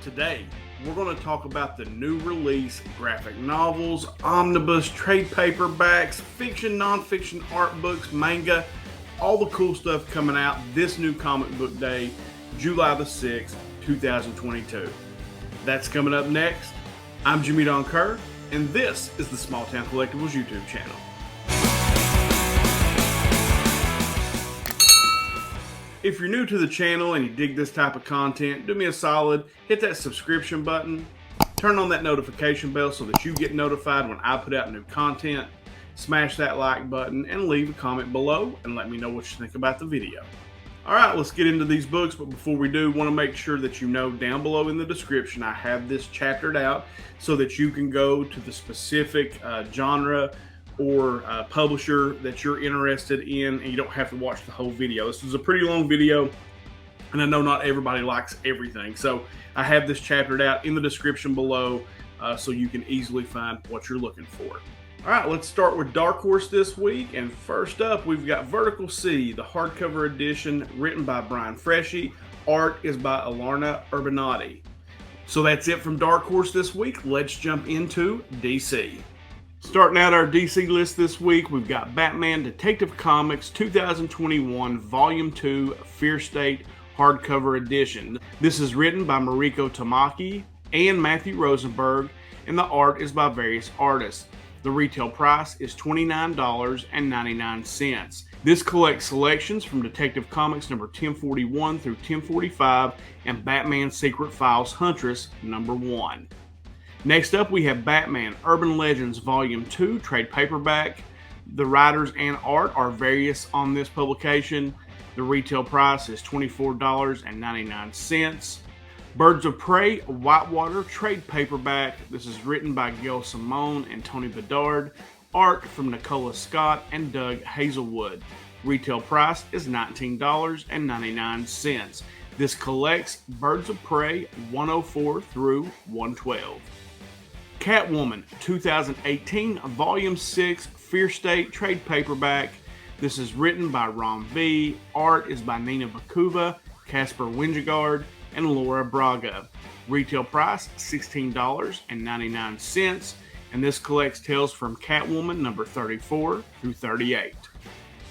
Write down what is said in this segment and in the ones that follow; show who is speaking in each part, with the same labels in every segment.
Speaker 1: Today, we're going to talk about the new release graphic novels, omnibus, trade paperbacks, fiction, non-fiction art books, manga, all the cool stuff coming out this new comic book day, July the 6th, 2022. That's coming up next. I'm Jimmy Don Kerr, and this is the SmallTown Collectibles YouTube channel. If you're new to the channel and you dig this type of content, do me a solid, hit that subscription button, turn on that notification bell so that you get notified when I put out new content, smash that like button, and leave a comment below and let me know what you think about the video. Alright, let's get into these books, but before we do, want to make sure that you know down below in the description I have this chaptered out so that you can go to the specific genre or publisher that you're interested in, and you don't have to watch the whole video. This is a pretty long video, and I know not everybody likes everything, so I have this chaptered out in the description below so you can easily find what you're looking for. All right, let's start with Dark Horse this week, and first up we've got Vertical Sea, the hardcover edition, written by Brian Freshy. Art is by Alarna Urbanati. So that's it from Dark Horse this week. Let's jump into DC. Starting out our DC list this week, we've got Batman Detective Comics 2021 Volume 2 Fear State Hardcover Edition. This is written by Mariko Tamaki and Matthew Rosenberg, and the art is by various artists. The retail price is $29.99. This collects selections from Detective Comics number 1041 through 1045 and Batman Secret Files Huntress number 1. Next up, we have Batman Urban Legends Volume 2 trade paperback. The writers and art are various on this publication. The retail price is $24.99. Birds of Prey Whitewater trade paperback. This is written by Gail Simone and Tony Bedard. Art from Nicola Scott and Doug Hazelwood. Retail price is $19.99. This collects Birds of Prey 104 through 112. Catwoman 2018 Volume 6 Fear State trade paperback. This is written by Ron V. Art is by Nina Bakuva, Casper Wingegaard, and Laura Braga. Retail price $16.99, and this collects tales from Catwoman number 34 through 38.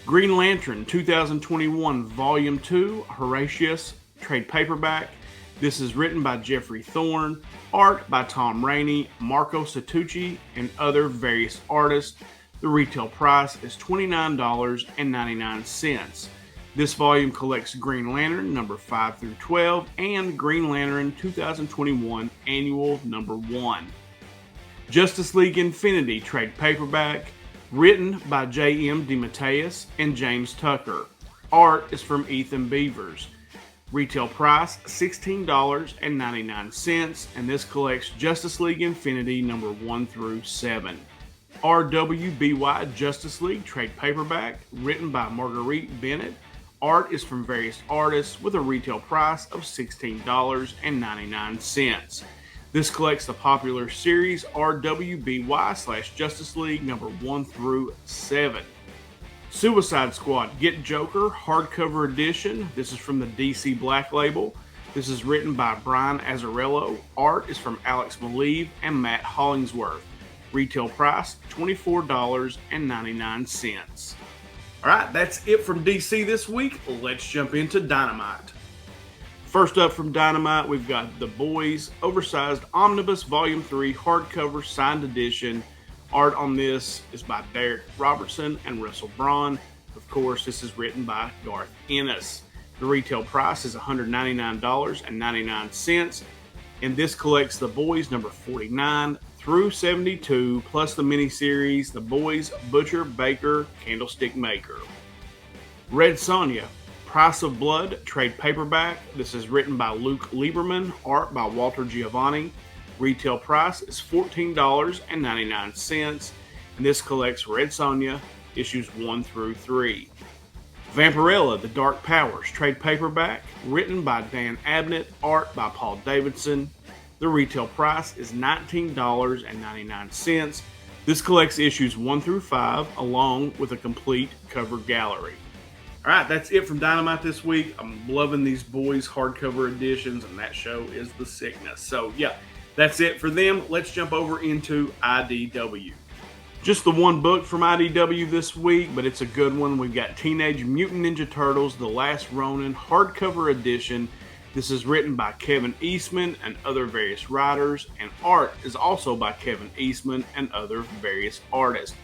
Speaker 1: Green Lantern 2021 Volume 2 Horatius trade paperback. This is written by Jeffrey Thorne, art by Tom Rainey, Marco Satucci, and other various artists. The retail price is $29.99. This volume collects Green Lantern number 5 through 12 and Green Lantern 2021 Annual number 1. Justice League Infinity trade paperback, written by J.M. DeMatteis and James Tucker. Art is from Ethan Beavers. Retail price $16.99, and this collects Justice League Infinity number 1 through 7. RWBY Justice League trade paperback, written by Marguerite Bennett. Art is from various artists with a retail price of $16.99. This collects the popular series RWBY/Justice League number 1 through 7. Suicide Squad Get Joker hardcover edition. This is from the DC Black Label. This is written by Brian Azzarello. Art is from Alex Maleev and Matt Hollingsworth. Retail price $24.99. Alright, that's it from DC this week. Let's jump into Dynamite. First up from Dynamite, we've got The Boys Oversized Omnibus Volume 3 hardcover signed edition. Art on this is by Derek Robertson and Russell Braun. Of course, this is written by Garth Ennis. The retail price is $199.99, and this collects The Boys number 49 through 72, plus the miniseries The Boys Butcher, Baker, Candlestick Maker. Red Sonja Price of Blood trade paperback. This is written by Luke Lieberman, art by Walter Giovanni. Retail price is $14.99, and this collects Red Sonja issues 1 through 3. Vampirella The Dark Powers trade paperback, written by Dan Abnett, art by Paul Davidson. The retail price is $19.99. This collects issues 1 through 5 along with a complete cover gallery. All right, that's it from Dynamite this week. I'm loving these boys hardcover editions, and that show is the sickness. So yeah, that's it for them. Let's jump over into IDW. Just the one book from IDW this week, but it's a good one. We've got Teenage Mutant Ninja Turtles, The Last Ronin, hardcover edition. This is written by Kevin Eastman and other various writers, and art is also by Kevin Eastman and other various artists.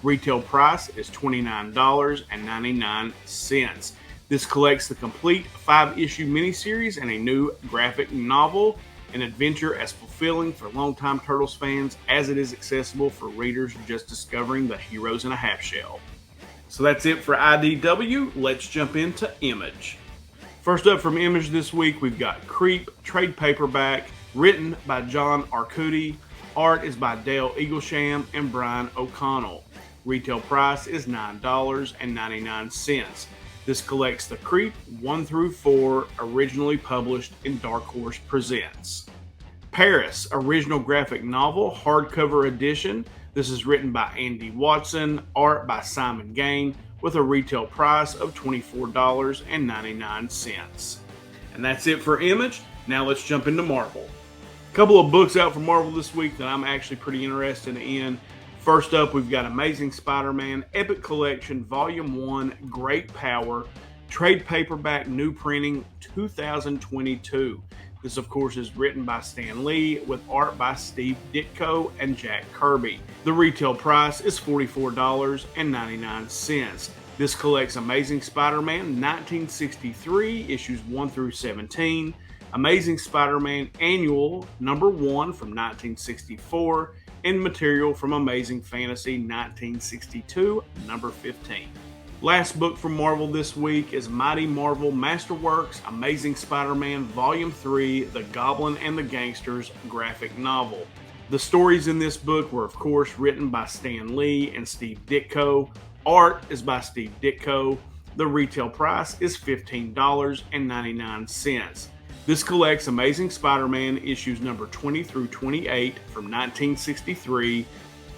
Speaker 1: Retail price is $29.99. This collects the complete 5-issue miniseries and a new graphic novel, an adventure as fulfilling for longtime Turtles fans as it is accessible for readers just discovering the heroes in a half shell. So that's it for IDW. Let's jump into Image. First up from Image this week, we've got Creep, trade paperback, written by John Arcudi. Art is by Dale Eaglesham and Brian O'Connell. Retail price is $9.99. This collects the Creep 1 through 4, originally published in Dark Horse Presents. Paris, original graphic novel, hardcover edition. This is written by Andy Watson, art by Simon Gain, with a retail price of $24.99. And that's it for Image. Now let's jump into Marvel. A couple of books out from Marvel this week that I'm actually pretty interested in. First up, we've got Amazing Spider-Man Epic Collection Volume 1 Great Power, trade paperback, new printing, 2022. This, of course, is written by Stan Lee with art by Steve Ditko and Jack Kirby. The retail price is $44.99. This collects Amazing Spider-Man 1963, issues 1 through 17, Amazing Spider-Man Annual number 1 from 1964, and material from Amazing Fantasy 1962, number 15. Last book from Marvel this week is Mighty Marvel Masterworks Amazing Spider-Man Volume 3, The Goblin and the Gangsters graphic novel. The stories in this book were, of course, written by Stan Lee and Steve Ditko. Art is by Steve Ditko. The retail price is $15.99. This collects Amazing Spider-Man issues number 20 through 28 from 1963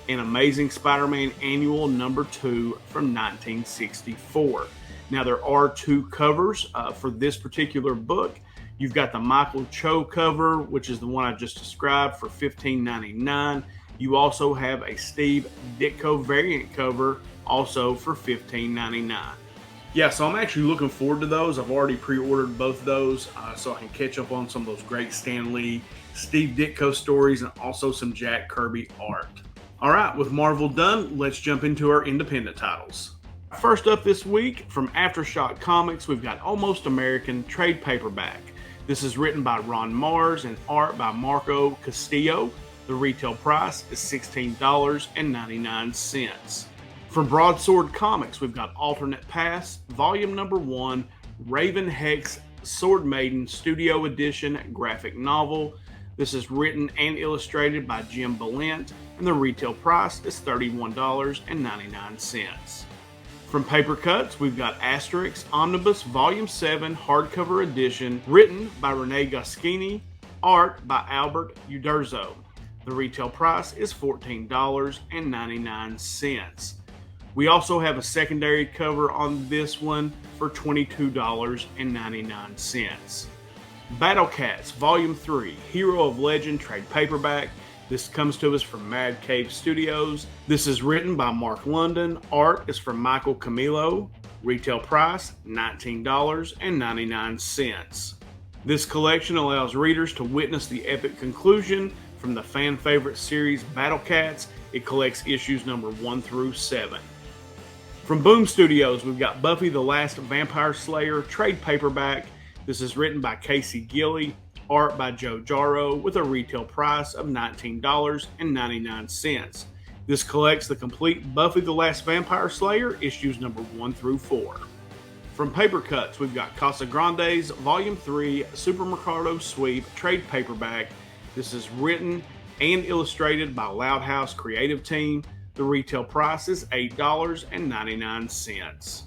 Speaker 1: and Amazing Spider-Man Annual number 2 from 1964. Now there are 2 covers for this particular book. You've got the Michael Cho cover, which is the one I just described, for $15.99. You also have a Steve Ditko variant cover, also for $15.99. Yeah, so I'm actually looking forward to those. I've already pre-ordered both of those so I can catch up on some of those great Stan Lee, Steve Ditko stories, and also some Jack Kirby art. All right, with Marvel done, let's jump into our independent titles. First up this week, from Aftershock Comics, we've got Almost American trade paperback. This is written by Ron Mars and art by Marco Castillo. The retail price is $16.99. From Broadsword Comics, we've got Alternate Paths, Volume number 1, Raven Hex Sword Maiden Studio Edition graphic novel. This is written and illustrated by Jim Balint, and the retail price is $31.99. From Paper Cuts, we've got Asterix Omnibus Volume 7 hardcover edition, written by Rene Goscinny, art by Albert Uderzo. The retail price is $14.99. We also have a secondary cover on this one for $22.99. Battle Cats Volume 3 Hero of Legend trade paperback. This comes to us from Mad Cave Studios. This is written by Mark London. Art is from Michael Camillo. Retail price $19.99. This collection allows readers to witness the epic conclusion from the fan favorite series Battle Cats. It collects issues number 1 through 7. From Boom Studios, we've got Buffy the Last Vampire Slayer trade paperback. This is written by Casey Gilly, art by Joe Jarrow, with a retail price of $19.99. This collects the complete Buffy the Last Vampire Slayer issues number 1 through 4. From Paper Cuts, we've got Casa Grande's Volume 3 Supermercado Sweep trade paperback. This is written and illustrated by Loud House Creative Team. The retail price is $8.99.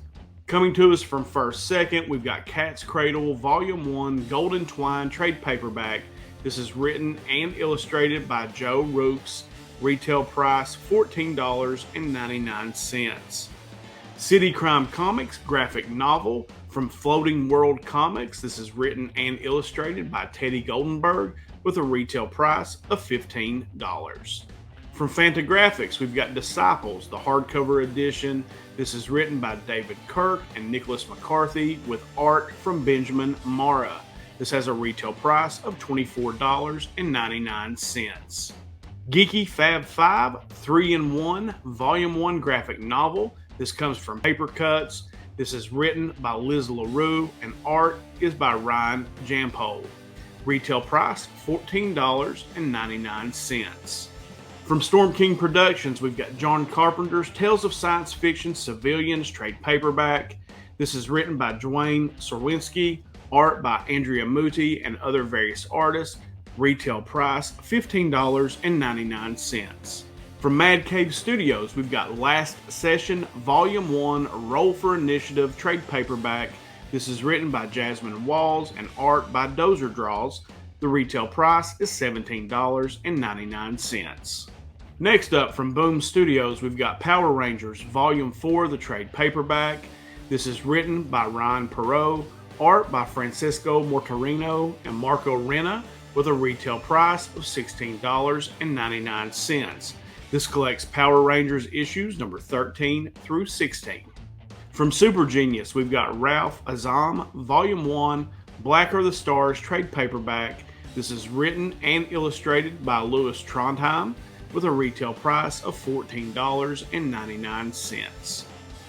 Speaker 1: Coming to us from First Second, we've got Cat's Cradle Volume 1 Golden Twine trade paperback. This is written and illustrated by Joe Rooks. Retail price $14.99. City Crime Comics graphic novel from Floating World Comics. This is written and illustrated by Teddy Goldenberg with a retail price of $15. From Fantagraphics, we've got Disciples, the hardcover edition. This is written by David Kirk and Nicholas McCarthy with art from Benjamin Mara. This has a retail price of $24.99. Geeky Fab 5 3-in-1 Volume 1 graphic novel. This comes from Paper Cuts. This is written by Liz LaRue and art is by Ryan Jampole. Retail price $14.99. From Storm King Productions, we've got John Carpenter's Tales of Science Fiction Civilians trade paperback. This is written by Dwayne Sorwinski, art by Andrea Muti and other various artists. Retail price $15.99. From Mad Cave Studios, we've got Last Session Volume 1 Roll for Initiative trade paperback. This is written by Jasmine Walls and art by Dozer Draws. The retail price is $17.99. Next up, from Boom Studios, we've got Power Rangers Volume 4, the trade paperback. This is written by Ryan Perot, art by Francisco Mortarino and Marco Rena, with a retail price of $16.99. This collects Power Rangers issues number 13 through 16. From Super Genius, we've got Ralph Azam Volume 1 Black Are the Stars trade paperback. This is written and illustrated by Louis Trondheim with a retail price of $14.99.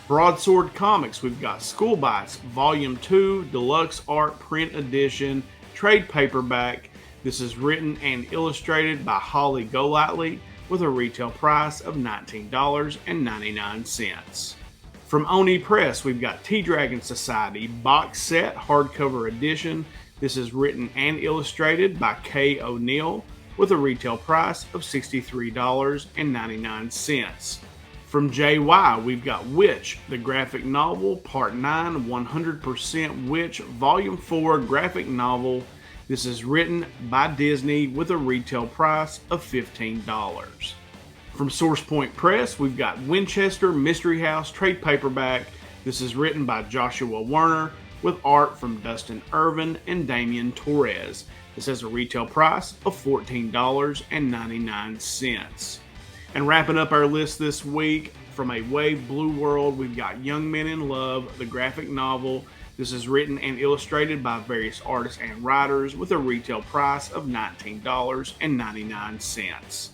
Speaker 1: Broadsword Comics, we've got School Bites Volume 2 Deluxe Art Print Edition trade paperback. This is written and illustrated by Holly Golightly with a retail price of $19.99. From Oni Press, we've got T-Dragon Society Box Set Hardcover Edition. This is written and illustrated by Kay O'Neill with a retail price of $63.99. From JY, we've got Witch, the graphic novel, Part 9, 100% Witch, Volume 4 graphic novel. This is written by Disney with a retail price of $15. From Source Point Press, we've got Winchester Mystery House trade paperback. This is written by Joshua Werner with art from Dustin Irvin and Damian Torres. This has a retail price of $14.99. And wrapping up our list this week, from A Wave Blue World, we've got Young Men in Love, the graphic novel. This is written and illustrated by various artists and writers with a retail price of $19.99.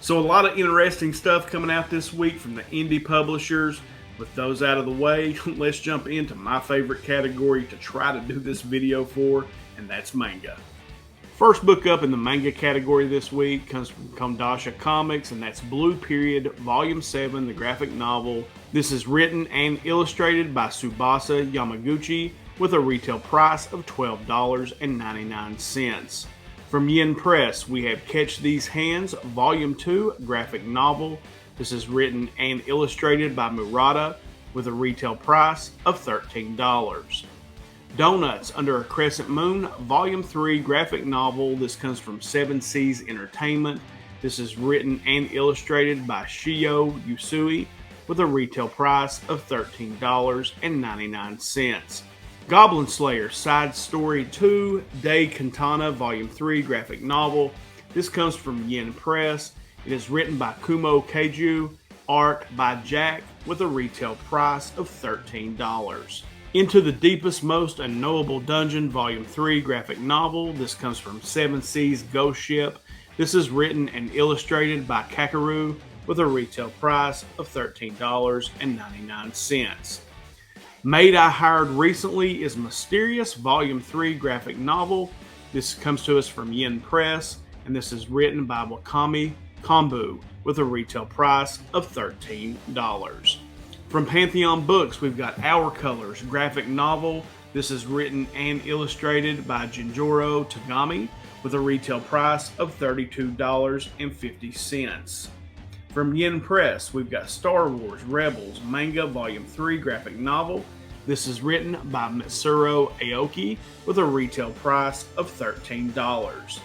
Speaker 1: So a lot of interesting stuff coming out this week from the indie publishers. With those out of the way, let's jump into my favorite category to try to do this video for, and that's manga. First book up in the manga category this week comes from Kondasha Comics, and that's Blue Period Volume 7, the graphic novel. This is written and illustrated by Tsubasa Yamaguchi with a retail price of $12.99. From Yen Press, we have Catch These Hands Volume 2 graphic novel. This is written and illustrated by Murata with a retail price of $13. Donuts Under a Crescent Moon Volume 3 graphic novel. This comes from Seven Seas Entertainment. This is written and illustrated by Shio Yusui with a retail price of $13.99. Goblin Slayer Side Story 2 Dei Katana Volume 3 graphic novel. This comes from Yen Press. It is written by Kumo Keiju, art by Jack with a retail price of $13. Into the Deepest, Most Unknowable Dungeon Volume 3 graphic novel. This comes from Seven Seas Ghost Ship. This is written and illustrated by Kakaru with a retail price of $13.99. Maid I Hired Recently is Mysterious Volume 3 graphic novel. This comes to us from Yen Press, and this is written by Wakami Kombu with a retail price of $13. From Pantheon Books, we've got Our Colors graphic novel. This is written and illustrated by Jinjuro Tagami with a retail price of $32.50. From Yen Press, we've got Star Wars Rebels Manga Volume 3 graphic novel. This is written by Mitsuru Aoki with a retail price of $13.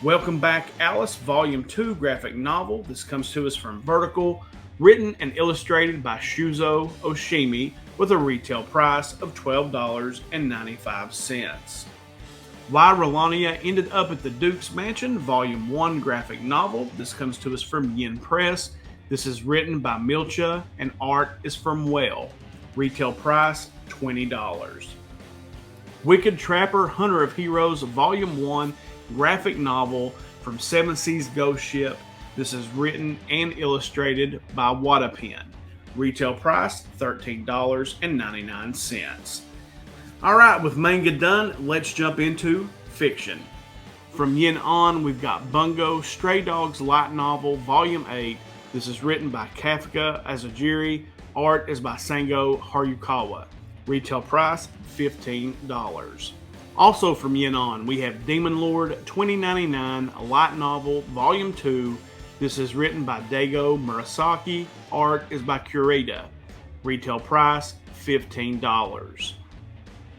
Speaker 1: Welcome Back Alice Volume 2 graphic novel. This comes to us from Vertical Written and illustrated by Shuzo Oshimi with a retail price of $12.95. Why Rolania Ended Up at the Duke's Mansion, Volume 1 graphic novel. This comes to us from Yin Press. This is written by Milcha and art is from Well. Retail price $20. Wicked Trapper, Hunter of Heroes, Volume 1 graphic novel from Seven Seas Ghost Ship. This is written and illustrated by Wadapen. Retail price $13.99. All right, with manga done, let's jump into fiction. From Yin On, we've got Bungo, Stray Dogs light novel, Volume 8. This is written by Kafka Azajiri. Art is by Sango Harukawa. Retail price $15. Also from Yin On, we have Demon Lord 2099, a light novel, Volume 2. This is written by Daigo Murasaki. Art is by Kureda. Retail price $15.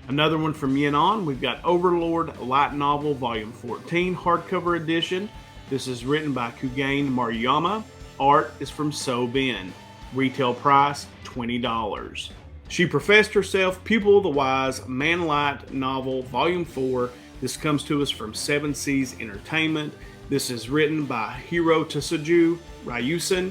Speaker 1: Another one from Yin On, we've got Overlord light novel, Volume 14, hardcover edition. This is written by Kugane Maruyama. Art is from So Ben. Retail price $20. She Professed Herself, Pupil of the Wise, Manlight novel, Volume 4. This comes to us from Seven Seas Entertainment. This is written by Hiro Tsuju Ryusen.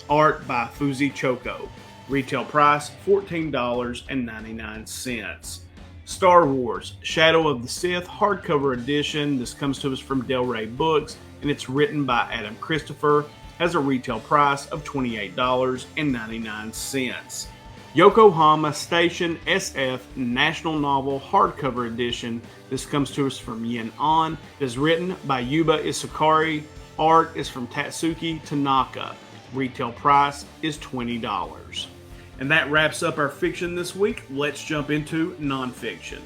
Speaker 1: Art by Fuzi Choko. Retail price $14.99. Star Wars Shadow of the Sith hardcover edition. This comes to us from Del Rey Books, and it's written by Adam Christopher. Has a retail price of $28.99. Yokohama Station SF National Novel hardcover edition. This comes to us from Yin On. It is written by Yuba Isakari. Art is from Tatsuki Tanaka. Retail price is $20. And that wraps up our fiction this week. Let's jump into nonfiction.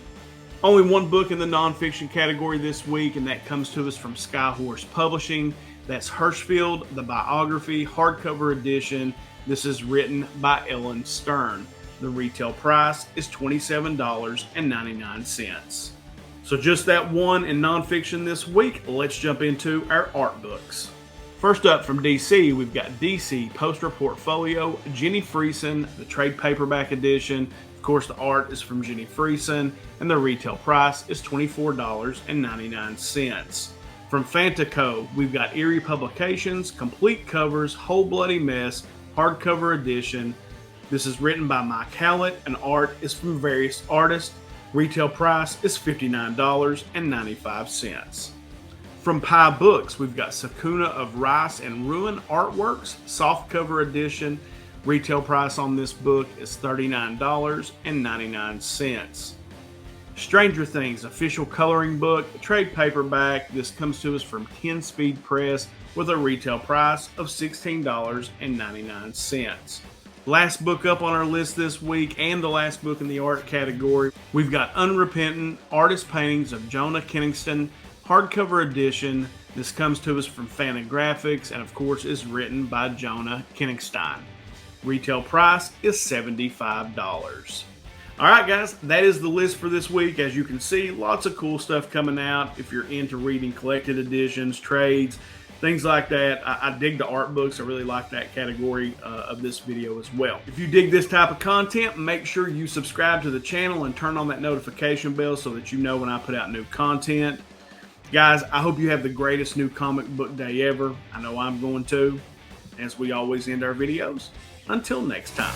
Speaker 1: Only one book in the nonfiction category this week, and that comes to us from Skyhorse Publishing. That's Hirschfield, the biography, hardcover edition. This is written by Ellen Stern. The retail price is $27.99. So just that one in nonfiction this week. Let's jump into our art books. First up from DC, we've got DC Poster Portfolio, Jenny Friesen, the trade paperback edition. Of course, the art is from Jenny Friesen, and the retail price is $24.99. From Fantaco, we've got Eerie Publications, Complete Covers, Whole Bloody Mess, hardcover edition. This is written by Mike Hallett, and art is from various artists. Retail price is $59.95. From Pie Books, we've got Sakuna of Rice and Ruin Artworks, softcover edition. Retail price on this book is $39.99. Stranger Things official coloring book, trade paperback. This comes to us from 10 Speed Press with a retail price of $16.99. Last book up on our list this week, and the last book in the art category, we've got Unrepentant Artist Paintings of Jonah Kingston, hardcover edition. This comes to us from Fantagraphics, and of course is written by Jonah Kingston. Retail price is $75. All right, guys, that is the list for this week. As you can see, lots of cool stuff coming out. If you're into reading collected editions, trades, things like that, I dig the art books. I really like that category of this video as well. If you dig this type of content, make sure you subscribe to the channel and turn on that notification bell so that you know when I put out new content. Guys, I hope you have the greatest new comic book day ever. I know I'm going to, as we always end our videos. Until next time.